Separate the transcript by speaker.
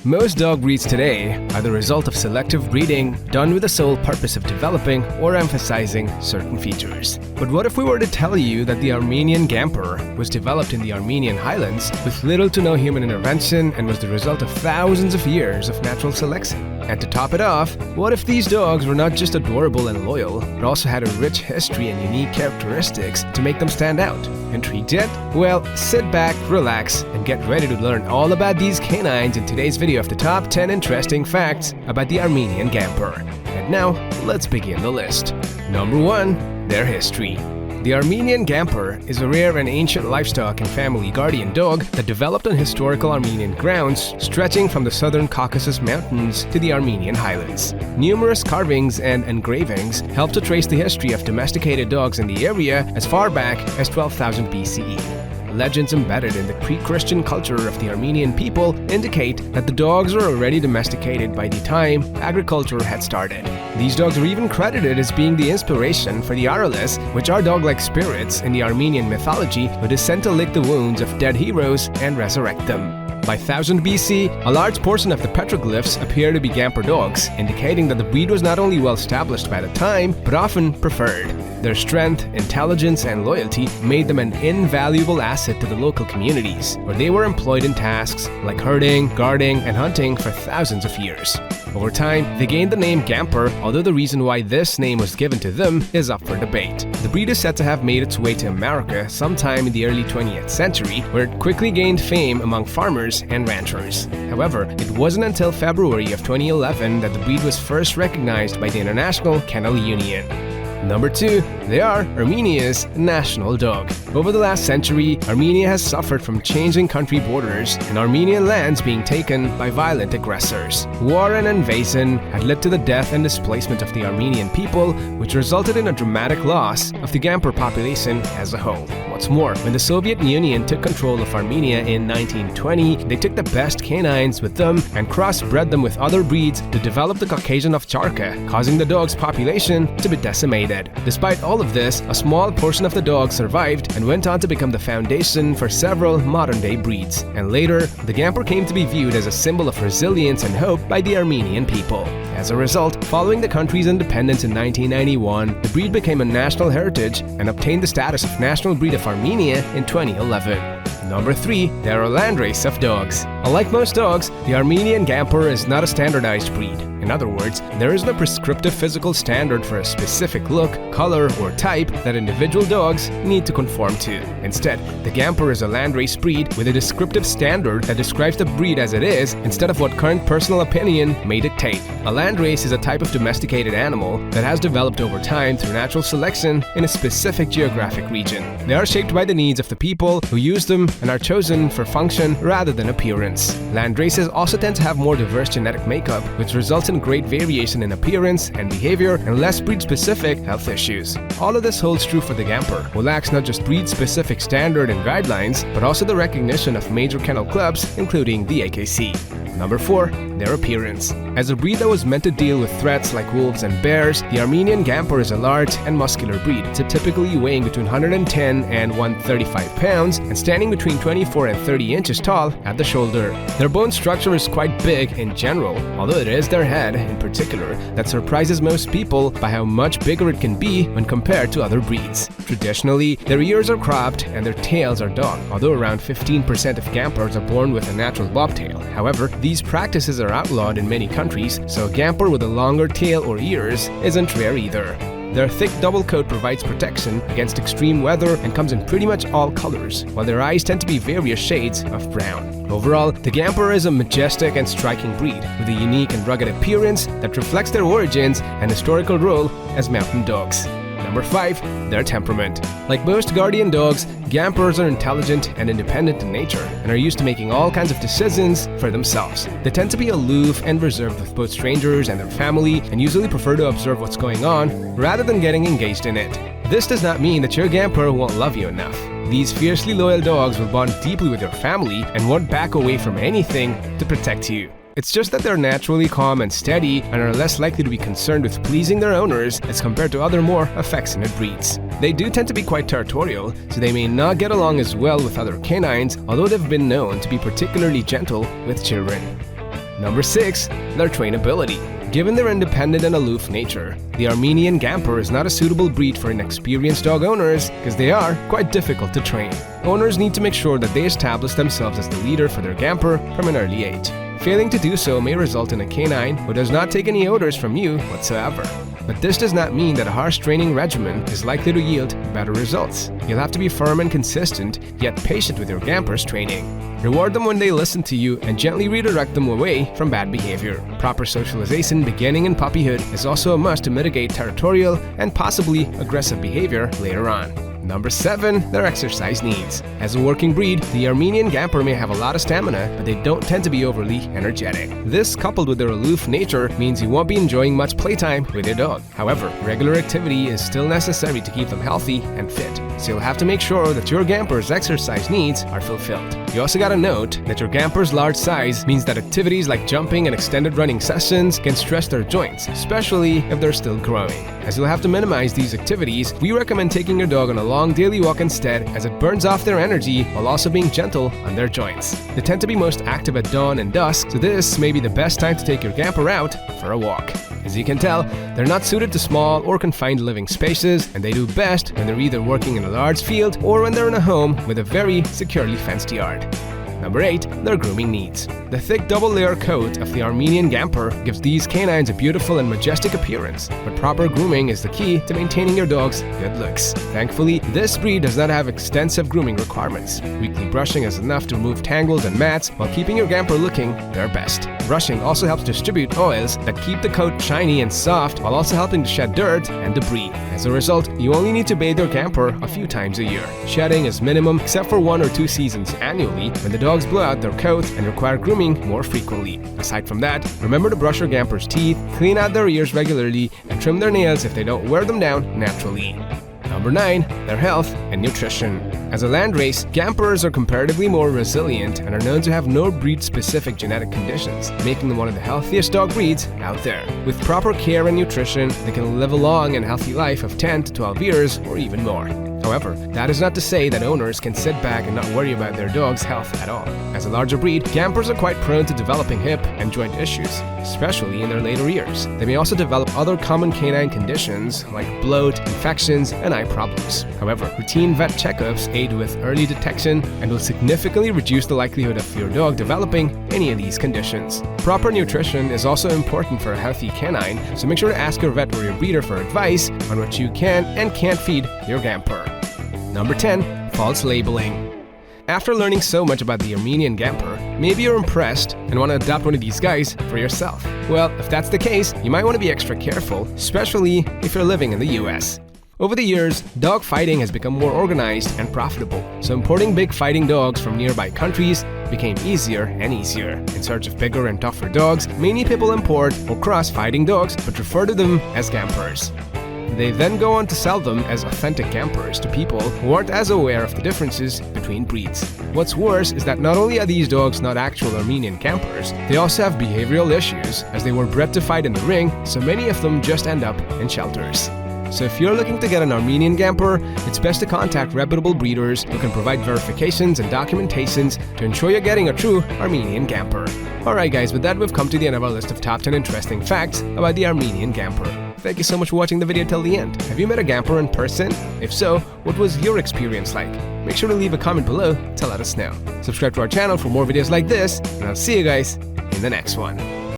Speaker 1: Most dog breeds today are the result of selective breeding done with the sole purpose of developing or emphasizing certain features. But what if we were to tell you that the Armenian Gampr was developed in the Armenian highlands with little to no human intervention and was the result of thousands of years of natural selection? And to top it off, what if these dogs were not just adorable and loyal, but also had a rich history and unique characteristics to make them stand out? Intrigued yet? Well, sit back, relax, and get ready to learn all about these canines in today's video of the top 10 interesting facts about the Armenian Gampr. And now, let's begin the list. Number 1. Their history. The Armenian Gampr is a rare and ancient livestock and family guardian dog that developed on historical Armenian grounds stretching from the southern Caucasus Mountains to the Armenian highlands. Numerous carvings and engravings help to trace the history of domesticated dogs in the area as far back as 12,000 BCE. Legends embedded in the pre-Christian culture of the Armenian people indicate that the dogs were already domesticated by the time agriculture had started. These dogs are even credited as being the inspiration for the Aralis, which are dog-like spirits in the Armenian mythology who descend to lick the wounds of dead heroes and resurrect them. By 1000 BC, a large portion of the petroglyphs appear to be Gampr dogs, indicating that the breed was not only well established by the time, but often preferred. Their strength, intelligence, and loyalty made them an invaluable asset to the local communities, where they were employed in tasks like herding, guarding, and hunting for thousands of years. Over time, they gained the name Gampr, although the reason why this name was given to them is up for debate. The breed is said to have made its way to America sometime in the early 20th century, where it quickly gained fame among farmers and ranchers. However, it wasn't until February of 2011 that the breed was first recognized by the International Kennel Union. Number 2. They are Armenia's national dog. Over the last century, Armenia has suffered from changing country borders and Armenian lands being taken by violent aggressors. War and invasion had led to the death and displacement of the Armenian people, which resulted in a dramatic loss of the Gampr population as a whole. What's more, when the Soviet Union took control of Armenia in 1920, they took the best canines with them and crossbred them with other breeds to develop the Caucasian Ovcharka, causing the dog's population to be decimated. Despite all of this, a small portion of the dogs survived and went on to become the foundation for several modern-day breeds. And later, the Gampr came to be viewed as a symbol of resilience and hope by the Armenian people. As a result, following the country's independence in 1991, the breed became a national heritage and obtained the status of National Breed of Armenia in 2011. Number 3. They are a Landrace of dogs. Unlike most dogs, the Armenian Gampr is not a standardized breed. In other words, there is no prescriptive physical standard for a specific look, color, or type that individual dogs need to conform to. Instead, the Gampr is a Landrace breed with a descriptive standard that describes the breed as it is instead of what current personal opinion may dictate. A Landrace is a type of domesticated animal that has developed over time through natural selection in a specific geographic region. They are shaped by the needs of the people who use them and are chosen for function rather than appearance. Landraces also tend to have more diverse genetic makeup, which results in great variation in appearance and behavior and less breed-specific health issues. All of this holds true for the Gampr, who lacks not just breed-specific standard and guidelines, but also the recognition of major kennel clubs, including the AKC. Number 4. Their appearance. As a breed that was meant to deal with threats like wolves and bears, the Armenian Gampr is a large and muscular breed, typically weighing between 110 and 135 pounds and standing between 24 and 30 inches tall at the shoulder. Their bone structure is quite big in general, although it is their head in particular that surprises most people by how much bigger it can be when compared to other breeds. Traditionally, their ears are cropped and their tails are docked, although around 15% of Gamprs are born with a natural bobtail. However, these practices are outlawed in many countries, so a Gampr with a longer tail or ears isn't rare either. Their thick double coat provides protection against extreme weather and comes in pretty much all colors, while their eyes tend to be various shades of brown. Overall, the Gampr is a majestic and striking breed with a unique and rugged appearance that reflects their origins and historical role as mountain dogs. Number 5. Their temperament. Like most guardian dogs, Gamprs are intelligent and independent in nature and are used to making all kinds of decisions for themselves. They tend to be aloof and reserved with both strangers and their family and usually prefer to observe what's going on rather than getting engaged in it. This does not mean that your Gampr won't love you enough. These fiercely loyal dogs will bond deeply with your family and won't back away from anything to protect you. It's just that they're naturally calm and steady and are less likely to be concerned with pleasing their owners as compared to other more affectionate breeds. They do tend to be quite territorial, so they may not get along as well with other canines, although they've been known to be particularly gentle with children. Number 6. Their trainability. Given their independent and aloof nature, the Armenian Gampr is not a suitable breed for inexperienced dog owners because they are quite difficult to train. Owners need to make sure that they establish themselves as the leader for their Gampr from an early age. Failing to do so may result in a canine who does not take any orders from you whatsoever. But this does not mean that a harsh training regimen is likely to yield better results. You'll have to be firm and consistent, yet patient with your Gampr's training. Reward them when they listen to you and gently redirect them away from bad behavior. Proper socialization beginning in puppyhood is also a must to mitigate territorial and possibly aggressive behavior later on. Number 7. Their exercise needs. As a working breed, the Armenian Gampr may have a lot of stamina, but they don't tend to be overly energetic. This, coupled with their aloof nature, means you won't be enjoying much playtime with your dog. However, regular activity is still necessary to keep them healthy and fit, so you'll have to make sure that your Gampr's exercise needs are fulfilled. You also gotta note that your Gampr's large size means that activities like jumping and extended running sessions can stress their joints, especially if they're still growing. As you'll have to minimize these activities, we recommend taking your dog on a long daily walk instead, as it burns off their energy while also being gentle on their joints. They tend to be most active at dawn and dusk, so this may be the best time to take your Gampr out for a walk. As you can tell, they're not suited to small or confined living spaces, and they do best when they're either working in a large field or when they're in a home with a very securely fenced yard. Number 8. Their grooming needs. The thick double-layer coat of the Armenian Gampr gives these canines a beautiful and majestic appearance, but proper grooming is the key to maintaining your dog's good looks. Thankfully, this breed does not have extensive grooming requirements. Weekly brushing is enough to remove tangles and mats while keeping your Gampr looking their best. Brushing also helps distribute oils that keep the coat shiny and soft while also helping to shed dirt and debris. As a result, you only need to bathe your Gampr a few times a year. Shedding is minimum except for 1 or 2 seasons annually when the dogs blow out their coat and require grooming more frequently. Aside from that, remember to brush your Gampr's teeth, clean out their ears regularly, and trim their nails if they don't wear them down naturally. Number 9. Their health and nutrition. As a landrace, Gamprs are comparatively more resilient and are known to have no breed-specific genetic conditions, making them one of the healthiest dog breeds out there. With proper care and nutrition, they can live a long and healthy life of 10 to 12 years or even more. However, that is not to say that owners can sit back and not worry about their dog's health at all. As a larger breed, Gamprs are quite prone to developing hip and joint issues, especially in their later years. They may also develop other common canine conditions like bloat, infections, and eye problems. However, routine vet checkups aid with early detection and will significantly reduce the likelihood of your dog developing any of these conditions. Proper nutrition is also important for a healthy canine, so make sure to ask your vet or your breeder for advice on what you can and can't feed your Gampr. Number 10. False labeling. After learning so much about the Armenian Gampr, maybe you're impressed and want to adopt one of these guys for yourself. Well, if that's the case, you might want to be extra careful, especially if you're living in the US. Over the years, dog fighting has become more organized and profitable, so importing big fighting dogs from nearby countries became easier and easier. In search of bigger and tougher dogs, many people import or cross fighting dogs but refer to them as Gamprs. They then go on to sell them as authentic Gamprs to people who aren't as aware of the differences between breeds. What's worse is that not only are these dogs not actual Armenian Gamprs, they also have behavioral issues as they were bred to fight in the ring, so many of them just end up in shelters. So if you're looking to get an Armenian Gampr, it's best to contact reputable breeders who can provide verifications and documentations to ensure you're getting a true Armenian Gampr. Alright guys, with that we've come to the end of our list of top 10 interesting facts about the Armenian Gampr. Thank you so much for watching the video till the end. Have you met a Gampr in person? If so, what was your experience like? Make sure to leave a comment below to let us know. Subscribe to our channel for more videos like this, and I'll see you guys in the next one.